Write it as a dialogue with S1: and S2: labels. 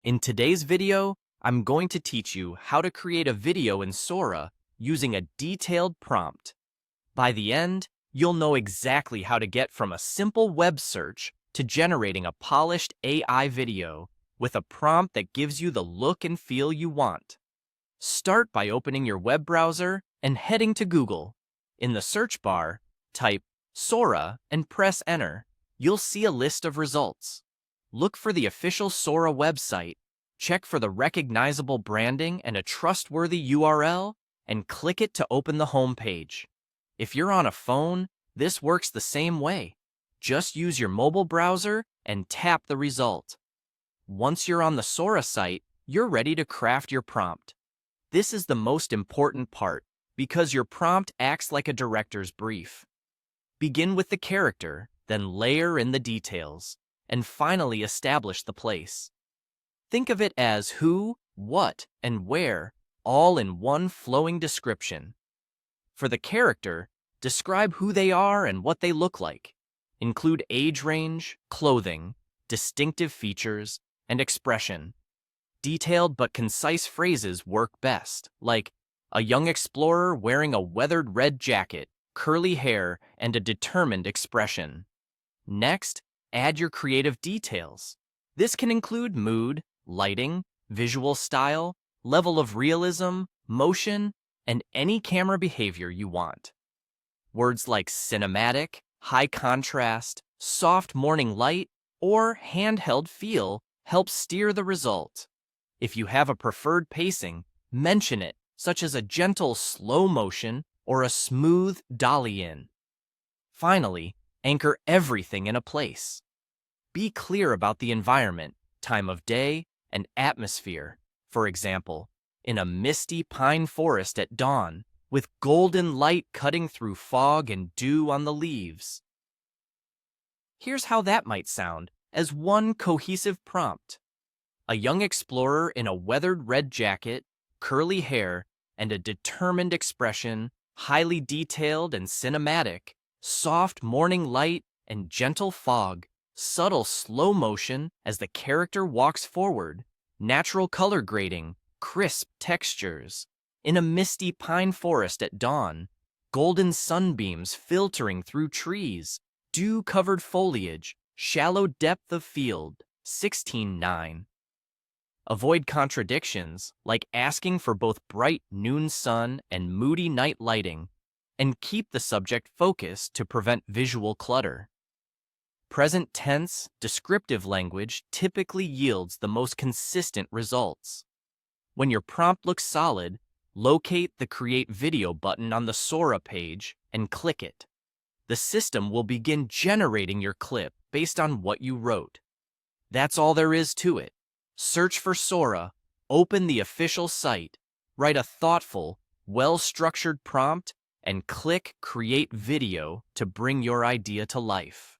S1: In today's video, I'm going to teach you how to create a video in Sora using a detailed prompt. By the end, you'll know exactly how to get from a simple web search to generating a polished AI video with a prompt that gives you the look and feel you want. Start by opening your web browser and heading to Google. In the search bar, type Sora and press enter. You'll see a list of results. Look for the official Sora website, check for the recognizable branding and a trustworthy URL, and click it to open the home page. If you're on a phone, this works the same way. Just use your mobile browser and tap the result. Once you're on the Sora site, you're ready to craft your prompt. This is the most important part because your prompt acts like a director's brief. Begin with the character, then layer in the details, and finally establish the place. Think of it as who, what, and where, all in one flowing description. For the character, describe who they are and what they look like. Include age range, clothing, distinctive features, and expression. Detailed but concise phrases work best, like a young explorer wearing a weathered red jacket, curly hair, and a determined expression. Next, add your creative details. This can include mood, lighting, visual style, level of realism, motion, and any camera behavior you want. Words like cinematic, high contrast, soft morning light, or handheld feel help steer the result. If you have a preferred pacing, mention it, such as a gentle slow motion or a smooth dolly in. Finally, anchor everything in a place. Be clear about the environment, time of day, and atmosphere. For example, in a misty pine forest at dawn, with golden light cutting through fog and dew on the leaves. Here's how that might sound as one cohesive prompt. A young explorer in a weathered red jacket, curly hair, and a determined expression, highly detailed and cinematic, soft morning light and gentle fog, subtle slow motion as the character walks forward, natural color grading, crisp textures. In a misty pine forest at dawn, golden sunbeams filtering through trees, dew-covered foliage, shallow depth of field, 16:9. Avoid contradictions, like asking for both bright noon sun and moody night lighting, and keep the subject focused to prevent visual clutter. Present tense, descriptive language typically yields the most consistent results. When your prompt looks solid, locate the Create Video button on the Sora page and click it. The system will begin generating your clip based on what you wrote. That's all there is to it. Search for Sora, open the official site, write a thoughtful, well-structured prompt, and click Create Video to bring your idea to life.